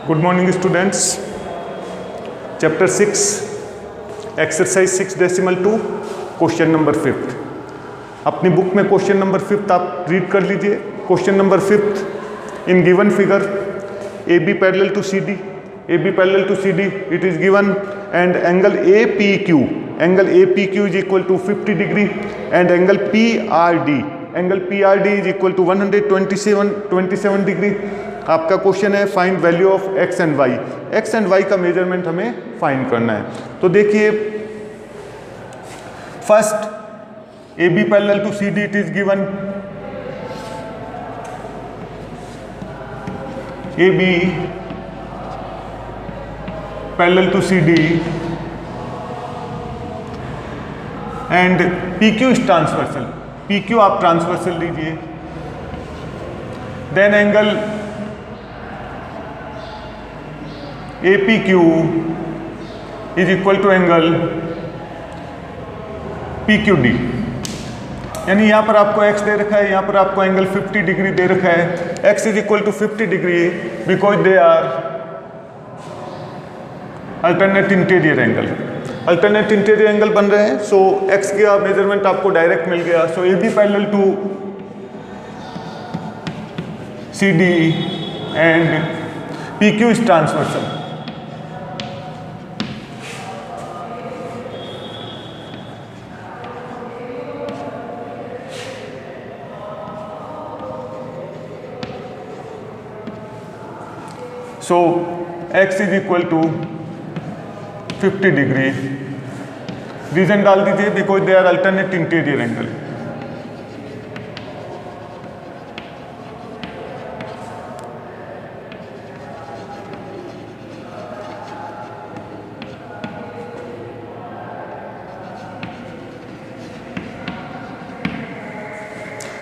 Good morning students. Chapter 6 exercise 6.2 question number 5। अपनी book में question number 5 आप read कर लीजिए। Question number 5, in given figure AB parallel to CD, AB parallel to CD, it is given and angle APQ is equal to 50 degree and angle PRD is equal to 127 degree. आपका question है find value of x and y। x and y का measurement हमें find करना है। तो देखिए, first AB parallel to CD, it is given AB parallel to CD and PQ is transversal. PQ आप transversal लीजिए। Then angle APQ is equal to angle PQD। यानी यहां पर आपको x दे रखा है, यहां पर आपको एंगल 50 डिग्री दे रखा है। x is equal to 50 degree because they are alternate interior angle. Alternate interior angle बन रहे हैं। सो x का मेजरमेंट आपको डायरेक्ट मिल गया। So AB parallel to CD and PQ is transversal. So x is equal to 50 degree. Reason डाल दीजिए because they are alternate interior angle.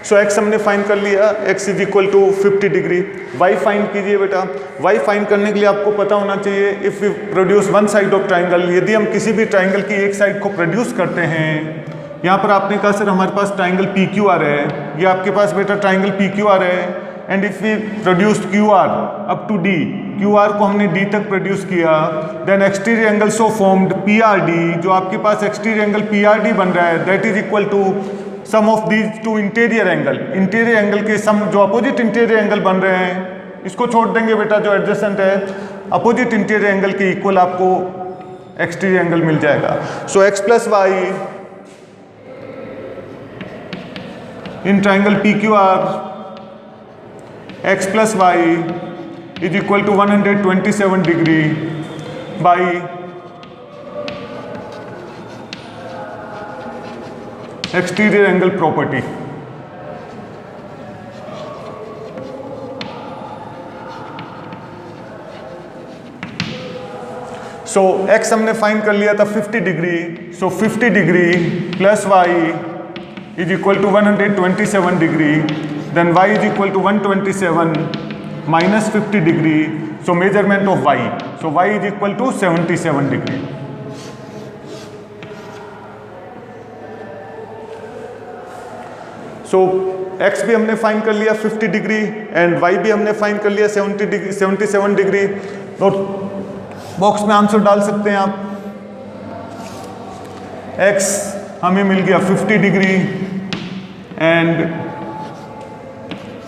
So x हमने फाइंड कर लिया, x is equal to 50 degree. y find कीजिए बेटा। y find करने के लिए आपको पता होना चाहिए if we produce one side of triangle, यदि हम किसी भी ट्राइंगल की एक साइड को प्रोड्यूस करते हैं। यहाँ पर आपने कहा सर हमारे पास ट्राइंगल PQR है, ये आपके पास बेटा ट्राइंगल PQR है and if we produce QR up to D, QR को हमने D तक प्रोड्यूस किया, then exterior angle so formed PRD, जो आपके पास एक्सटीरियर एंगल PRD बन रहा है that is equal to sum of these two interior angle. Interior angle के सम जो अपोजिट इंटीरियर एंगल बन रहे हैं, इसको छोड़ देंगे बेटा, जो एडजेसेंट है अपोजिट इंटीरियर एंगल के इक्वल आपको एक्सटीरियर एंगल मिल जाएगा। So x plus y in triangle PQR, x plus y is equal to 127 degree by exterior angle property. So x हमने फाइंड कर लिया था 50 degree. So 50 degree plus y is equal to 127 degree, then y is equal to 127 minus 50 degree. So measurement of y, so y is equal to 77 degree. So x भी हमने find कर लिया 50 degree and y भी हमने find कर लिया 77 degree. तो box में आंसर डाल सकते हैं आप। x हमें मिल गया 50 degree and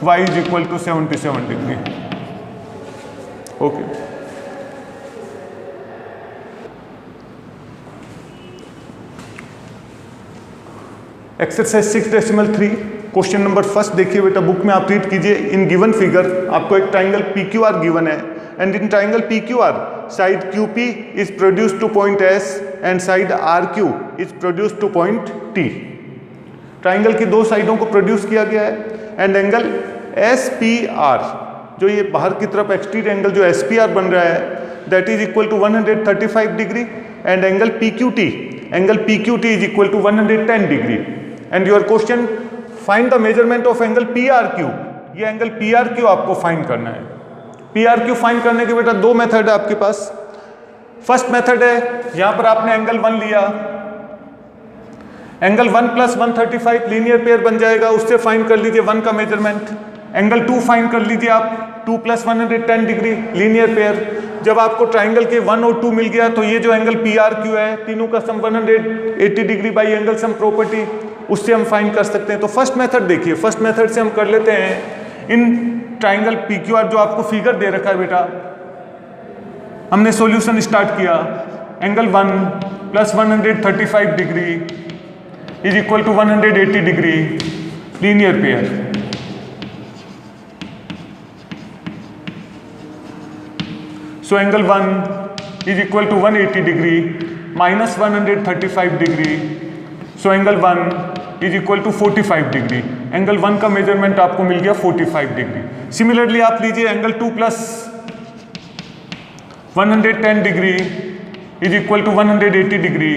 y is equal to 77 degree. Okay, exercise 6.3 question number first देखिए बेटा, बुक में आप रीड कीजिए। इन गिवन फिगर आपको एक ट्राइंगल PQR गिवन है and in triangle PQR side QP is produce two point S and side RQ is produce two point T। Triangle की दो साइडों को प्रोड्यूस किया गया है एंड एंगल SPR, जो ये बाहर की तरफ एक्सटीरियर एंगल जो SPR बन रहा है that is equal to 135 degree and angle PQT is equal to 110 degree. And your question find the measurement of angle PRQ। ये एंगल PRQ आपको फाइंड करना है। PRQ फाइंड करने के बेटा दो मेथड है आपके पास। फर्स्ट मेथड है, यहां पर आपने एंगल 1 लिया, एंगल 1 प्लस 135 लीनियर पेयर बन जाएगा, उससे फाइंड कर लीजिए 1 का मेजरमेंट। एंगल 2 फाइंड कर लीजिए आप 2 + 110 डिग्री लीनियर पेयर। जब आपको ट्राइंगल के 1 और 2 मिल गया तो ये जो एंगल पी आर क्यू है तीनों का sum 180 degree by angle sum property, उससे हम फाइंड कर सकते हैं। तो फर्स्ट मेथड देखिए, फर्स्ट मेथड से हम कर लेते हैं। In triangle P Q R जो आपको फिगर दे रखा है बेटा, हमने सॉल्यूशन स्टार्ट किया। Angle 1 + 135 degree is equal to 180 degree linear pair. So angle 1 is equal to 180 degree minus 135 degree. So angle 1 is equal to 45 degree. Angle 1 का measurement आपको मिल गया 45 डिग्री। सिमिलरली आप लीजिए angle 2 + 110 degree is equal to 180 degree.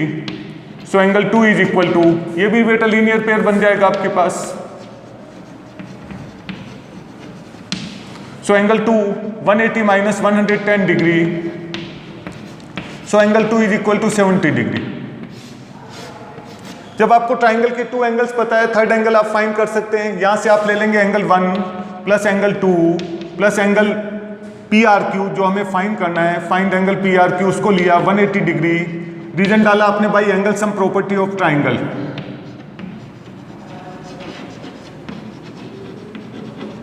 So angle 2 is equal to, ये भी बेटा linear pair बन जाएगा आपके पास। So angle 2 180 minus 110 degree. So angle 2 is equal to 70 degree. जब आपको ट्राइंगल के 2 एंगल्स पता है, थर्ड एंगल आप फाइंड कर सकते हैं। यहां से आप ले लेंगे angle 1 plus angle 2 plus angle P R Q जो हमें फाइंड करना है। Find angle P R Q, उसको लिया 180 डिग्री, रीजन डाला आपने by angle sum property of triangle.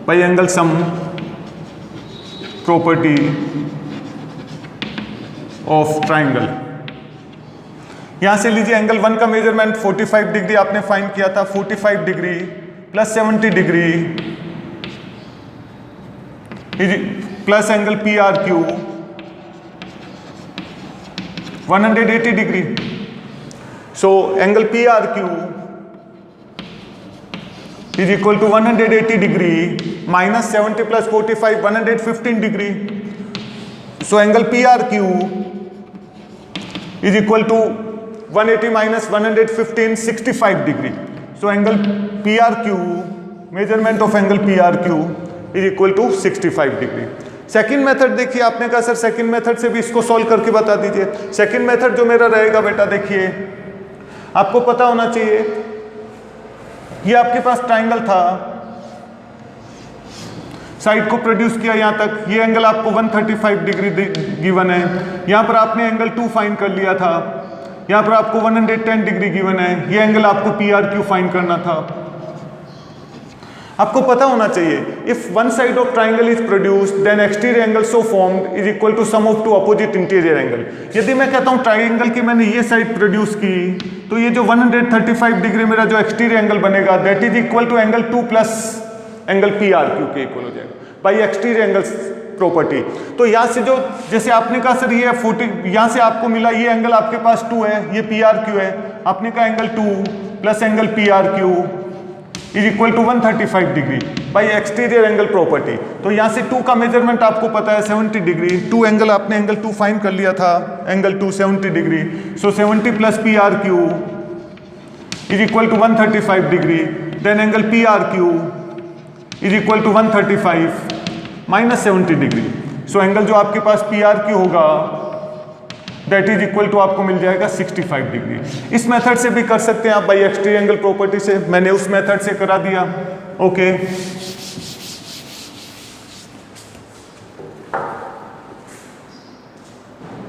By angle sum property of triangle. यहां से लीजिए एंगल 1 का मेजरमेंट 45 डिग्री आपने फाइंड किया था। 45 degree plus 70 degree plus angle P R Q 180 degree. So angle P R Q is equal to 180 degree minus 70 plus 45 115 degree. So angle P R Q is equal to 180 minus 115 65 degree. So angle P R Q, measurement of angle P R Q is equal to 65 degree. Second method देखिए, आपने कहा sir second method से भी इसको solve करके बता दीजिए। Second method जो मेरा रहेगा बेटा, देखिए आपको पता होना चाहिए, ये आपके पास ट्राइंगल था, साइड को प्रोड्यूस किया यहां तक, ये एंगल आपको 135 डिग्री गिवन है। यहां पर आपने एंगल 2 फाइंड कर लिया था, यहां पर आपको 110 डिग्री गिवन है। ये एंगल आपको पी आर क्यू फाइंड करना था। आपको पता होना चाहिए, if one side of triangle is produced then exterior angle so formed is equal to sum of two opposite interior angle. यदि मैं कहता हूं ट्राइंगल की मैंने ये साइड प्रोड्यूस की, तो ये जो 135 डिग्री मेरा जो एक्सटीरियर एंगल बनेगा that is equal to angle 2 plus angle P R Q के इक्वल हो जाएगा बाई एक्सटीरियर एंगल प्रॉपर्टी। तो यहाँ से जो, जैसे आपने कहा सर ये 40, यहाँ से आपको मिला ये एंगल आपके पास 2 है, ये पी आर क्यू है, आपने कहा angle 2 plus angle P R Q is equal to 135 degree by exterior angle property. तो यहाँ से 2 का मेजरमेंट आपको पता है 70 डिग्री। 2 एंगल आपने एंगल 2 फाइंड कर लिया था, angle 2 70 degree. So 70 plus P R Q is equal to 135 degree. Then angle P R Q is equal to 135 minus 70 degree. So angle जो आपके पास पी आर क्यू होगा दैट इज इक्वल टू आपको मिल जाएगा 65 डिग्री। इस method से भी कर सकते हैं आप बाई एक्सटीरियर एंगल प्रॉपर्टी से, मैंने उस मेथड से करा दिया। ओके